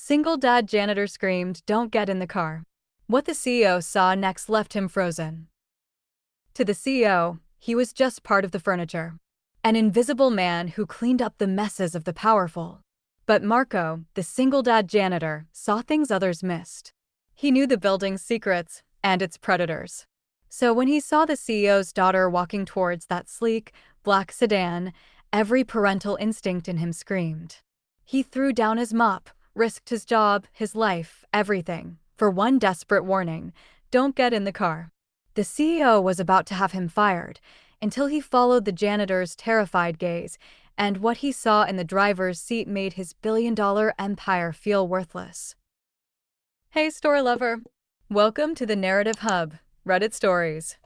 Single dad janitor screamed, "Don't get in the car." What the CEO saw next left him frozen. To the CEO, he was just part of the furniture. An invisible man who cleaned up the messes of the powerful. But Marco, the single dad janitor, saw things others missed. He knew the building's secrets and its predators. So when he saw the CEO's daughter walking towards that sleek, black sedan, every parental instinct in him screamed. He threw down his mop, risked his job, his life, everything, for one desperate warning: don't get in the car. The CEO was about to have him fired, until he followed the janitor's terrified gaze, and what he saw in the driver's seat made his billion-dollar empire feel worthless. Hey, store lover! Welcome to the Narrative Hub, Reddit Stories.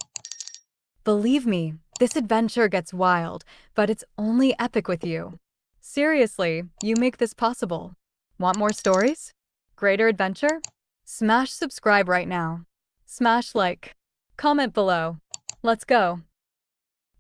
Believe me, this adventure gets wild, but it's only epic with you. Seriously, you make this possible. Want more stories? Greater adventure? Smash subscribe right now. Smash like. Comment below. Let's go.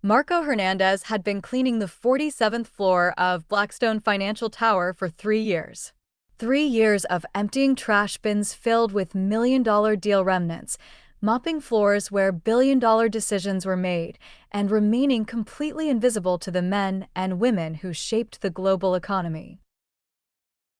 Marco Hernandez had been cleaning the 47th floor of Blackstone Financial Tower for 3 years. 3 years of emptying trash bins filled with million-dollar deal remnants, mopping floors where billion-dollar decisions were made, and remaining completely invisible to the men and women who shaped the global economy.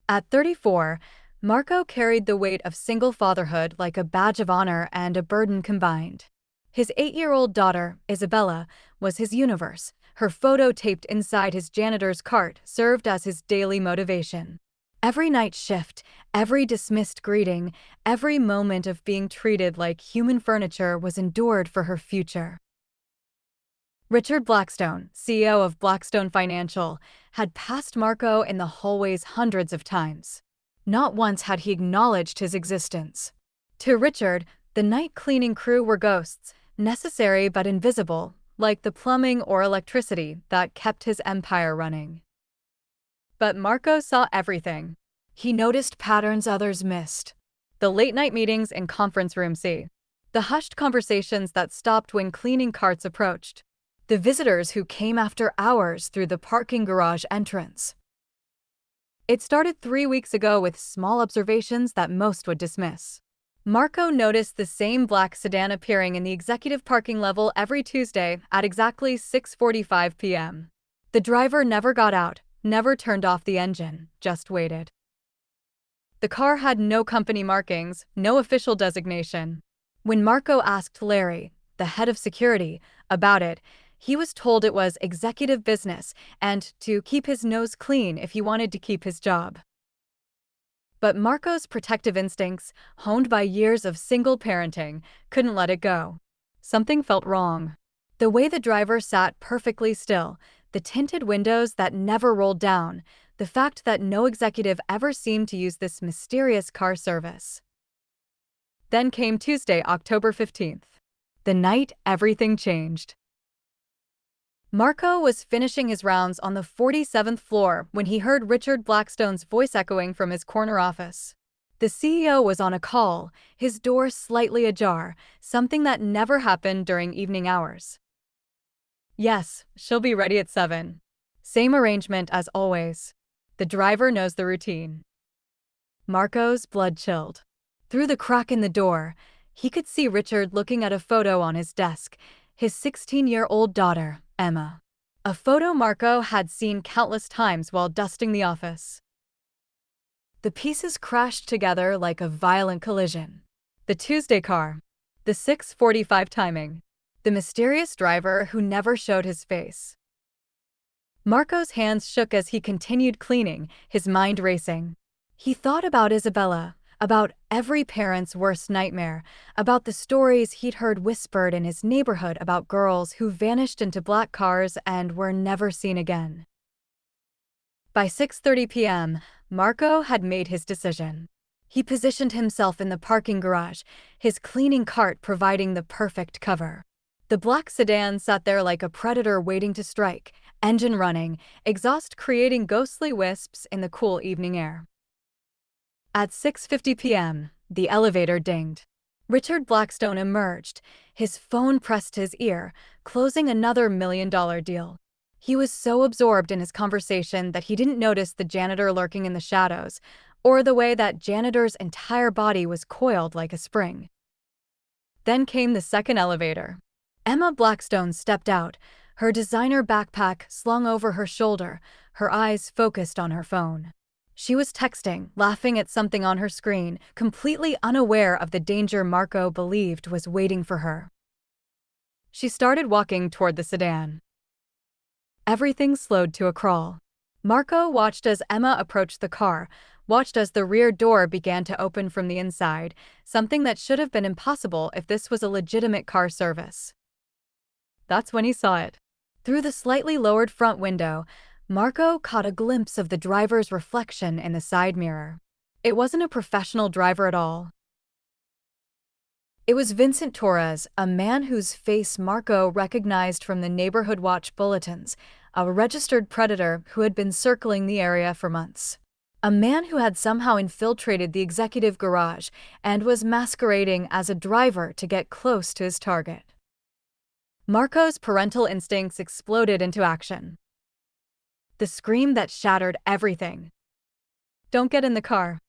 At 34, Marco carried the weight of single fatherhood like a badge of honor and a burden combined. His 8-year-old daughter, Isabella, was his universe. Her photo taped inside his janitor's cart served as his daily motivation. Every night shift, every dismissed greeting, every moment of being treated like human furniture was endured for her future. Richard Blackstone, CEO of Blackstone Financial, had passed Marco in the hallways hundreds of times. Not once had he acknowledged his existence. To Richard, the night cleaning crew were ghosts, necessary but invisible, like the plumbing or electricity that kept his empire running. But Marco saw everything. He noticed patterns others missed. The late-night meetings in Conference Room C. The hushed conversations that stopped when cleaning carts approached. The visitors who came after hours through the parking garage entrance. It started 3 weeks ago with small observations that most would dismiss. Marco noticed the same black sedan appearing in the executive parking level every Tuesday at exactly 6:45 p.m. The driver never got out, never turned off the engine, just waited. The car had no company markings, no official designation. When Marco asked Larry, the head of security, about it, he was told it was executive business and to keep his nose clean if he wanted to keep his job. But Marco's protective instincts, honed by years of single parenting, couldn't let it go. Something felt wrong. The way the driver sat perfectly still, the tinted windows that never rolled down, the fact that no executive ever seemed to use this mysterious car service. Then came Tuesday, October 15th. The night everything changed. Marco was finishing his rounds on the 47th floor when he heard Richard Blackstone's voice echoing from his corner office. The CEO was on a call, his door slightly ajar, something that never happened during evening hours. Yes, she'll be ready at 7. Same arrangement as always. The driver knows the routine. Marco's blood chilled. Through the crack in the door, he could see Richard looking at a photo on his desk, his 16-year-old daughter, Emma. A photo Marco had seen countless times while dusting the office. The pieces crashed together like a violent collision. The Tuesday car. The 6:45 timing. The mysterious driver who never showed his face. Marco's hands shook as he continued cleaning, his mind racing. He thought about Isabella, about every parent's worst nightmare, about the stories he'd heard whispered in his neighborhood about girls who vanished into black cars and were never seen again. By 6:30 p.m., Marco had made his decision. He positioned himself in the parking garage, his cleaning cart providing the perfect cover. The black sedan sat there like a predator waiting to strike, engine running, exhaust creating ghostly wisps in the cool evening air. At 6:50 p.m., the elevator dinged. Richard Blackstone emerged, his phone pressed to his ear, closing another million-dollar deal. He was so absorbed in his conversation that he didn't notice the janitor lurking in the shadows, or the way that Janitor's entire body was coiled like a spring. Then came the second elevator. Emma Blackstone stepped out, her designer backpack slung over her shoulder, her eyes focused on her phone. She was texting, laughing at something on her screen, completely unaware of the danger Marco believed was waiting for her. She started walking toward the sedan. Everything slowed to a crawl. Marco watched as Emma approached the car, watched as the rear door began to open from the inside, something that should have been impossible if this was a legitimate car service. That's when he saw it. Through the slightly lowered front window, Marco caught a glimpse of the driver's reflection in the side mirror. It wasn't a professional driver at all. It was Vincent Torres, a man whose face Marco recognized from the neighborhood watch bulletins, a registered predator who had been circling the area for months. A man who had somehow infiltrated the executive garage and was masquerading as a driver to get close to his target. Marco's parental instincts exploded into action. The scream that shattered everything. "Don't get in the car."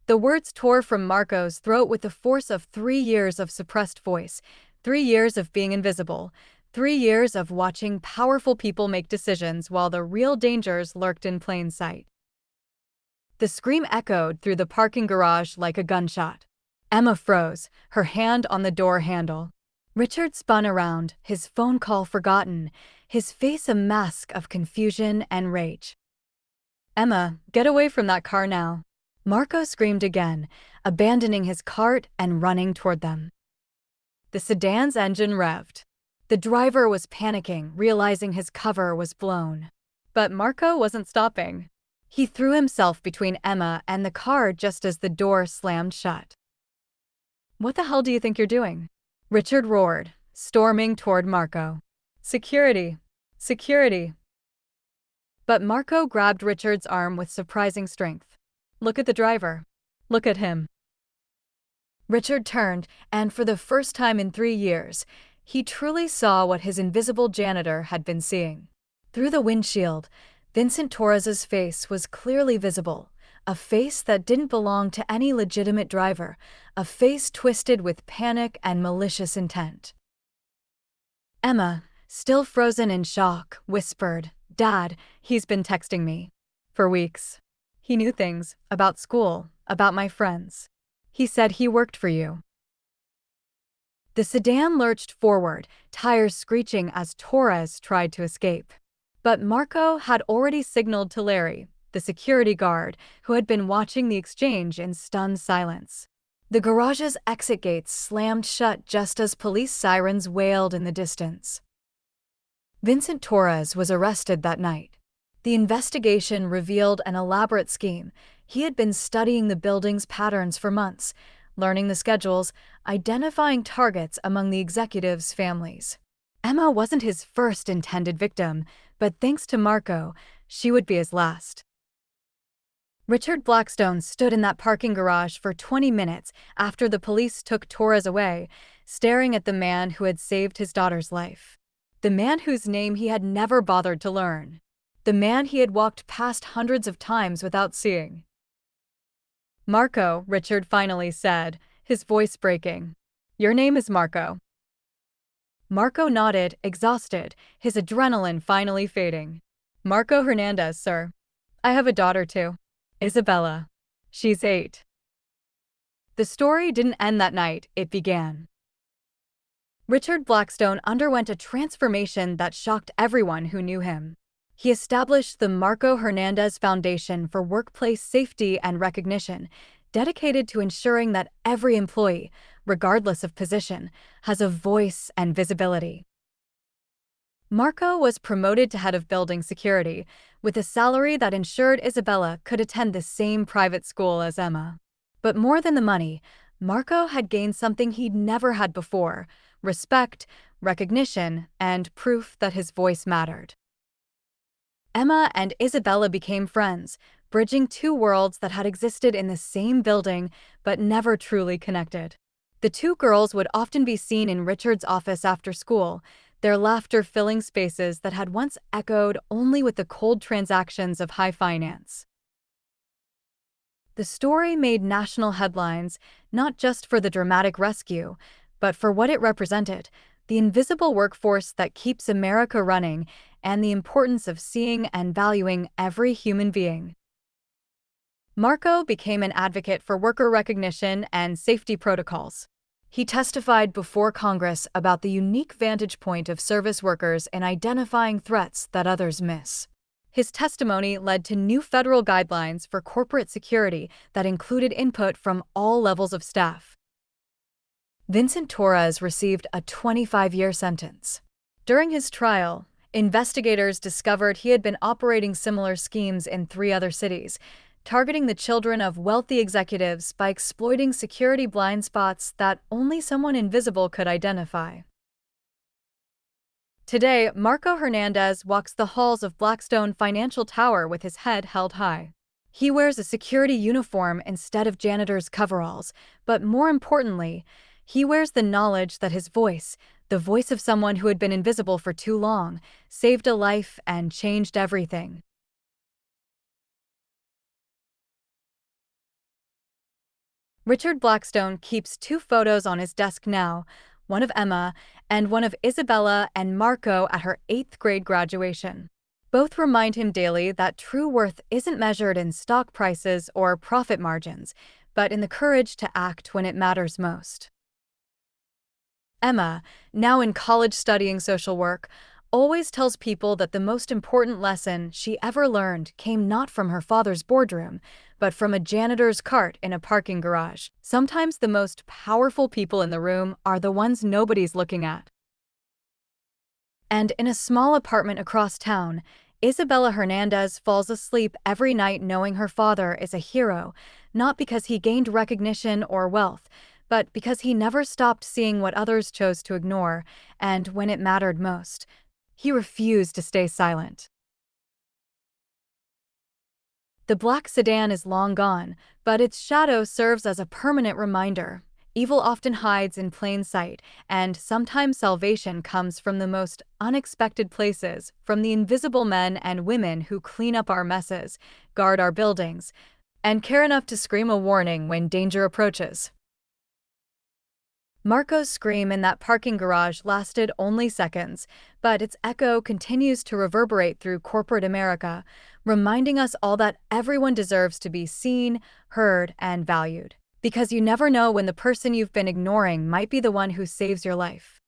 The words tore from Marco's throat with the force of 3 years of suppressed voice, 3 years of being invisible, 3 years of watching powerful people make decisions while the real dangers lurked in plain sight. The scream echoed through the parking garage like a gunshot. Emma froze, her hand on the door handle. Richard spun around, his phone call forgotten, his face a mask of confusion and rage. "Emma, get away from that car now." Marco screamed again, abandoning his cart and running toward them. The sedan's engine revved. The driver was panicking, realizing his cover was blown. But Marco wasn't stopping. He threw himself between Emma and the car just as the door slammed shut. "What the hell do you think you're doing?" Richard roared, storming toward Marco. "Security! Security!" But Marco grabbed Richard's arm with surprising strength. "Look at the driver. Look at him." Richard turned, and for the first time in 3 years, he truly saw what his invisible janitor had been seeing. Through the windshield, Vincent Torres's face was clearly visible, a face that didn't belong to any legitimate driver, a face twisted with panic and malicious intent. Emma, still frozen in shock, whispered, "Dad, he's been texting me. For weeks. He knew things about school, about my friends. He said he worked for you." The sedan lurched forward, tires screeching as Torres tried to escape. But Marco had already signaled to Larry, the security guard, who had been watching the exchange in stunned silence. The garage's exit gates slammed shut just as police sirens wailed in the distance. Vincent Torres was arrested that night. The investigation revealed an elaborate scheme. He had been studying the building's patterns for months, learning the schedules, identifying targets among the executives' families. Emma wasn't his first intended victim, but thanks to Marco, she would be his last. Richard Blackstone stood in that parking garage for 20 minutes after the police took Torres away, staring at the man who had saved his daughter's life. The man whose name he had never bothered to learn. The man he had walked past hundreds of times without seeing. "Marco," Richard finally said, his voice breaking. "Your name is Marco." Marco nodded, exhausted, his adrenaline finally fading. "Marco Hernandez, sir. I have a daughter too. Isabella. She's 8. The story didn't end that night, it began. Richard Blackstone underwent a transformation that shocked everyone who knew him. He established the Marco Hernandez Foundation for Workplace Safety and Recognition, dedicated to ensuring that every employee, regardless of position, has a voice and visibility. Marco was promoted to head of building security, with a salary that ensured Isabella could attend the same private school as Emma. But more than the money, Marco had gained something he'd never had before: respect, recognition, and proof that his voice mattered. Emma and Isabella became friends, bridging two worlds that had existed in the same building but never truly connected. The two girls would often be seen in Richard's office after school, their laughter filling spaces that had once echoed only with the cold transactions of high finance. The story made national headlines, not just for the dramatic rescue, but for what it represented: the invisible workforce that keeps America running and the importance of seeing and valuing every human being. Marco became an advocate for worker recognition and safety protocols. He testified before Congress about the unique vantage point of service workers in identifying threats that others miss. His testimony led to new federal guidelines for corporate security that included input from all levels of staff. Vincent Torres received a 25-year sentence. During his trial, investigators discovered he had been operating similar schemes in 3 other cities, targeting the children of wealthy executives by exploiting security blind spots that only someone invisible could identify. Today, Marco Hernandez walks the halls of Blackstone Financial Tower with his head held high. He wears a security uniform instead of janitor's coveralls, but more importantly, he wears the knowledge that his voice, the voice of someone who had been invisible for too long, saved a life and changed everything. Richard Blackstone keeps 2 photos on his desk now, one of Emma and one of Isabella and Marco at her 8th grade graduation. Both remind him daily that true worth isn't measured in stock prices or profit margins, but in the courage to act when it matters most. Emma, now in college studying social work, always tells people that the most important lesson she ever learned came not from her father's boardroom, but from a janitor's cart in a parking garage. Sometimes the most powerful people in the room are the ones nobody's looking at. And in a small apartment across town, Isabella Hernandez falls asleep every night knowing her father is a hero, not because he gained recognition or wealth, but because he never stopped seeing what others chose to ignore, and when it mattered most, he refused to stay silent. The black sedan is long gone, but its shadow serves as a permanent reminder. Evil often hides in plain sight, and sometimes salvation comes from the most unexpected places, from the invisible men and women who clean up our messes, guard our buildings, and care enough to scream a warning when danger approaches. Marco's scream in that parking garage lasted only seconds, but its echo continues to reverberate through corporate America, reminding us all that everyone deserves to be seen, heard, and valued. Because you never know when the person you've been ignoring might be the one who saves your life.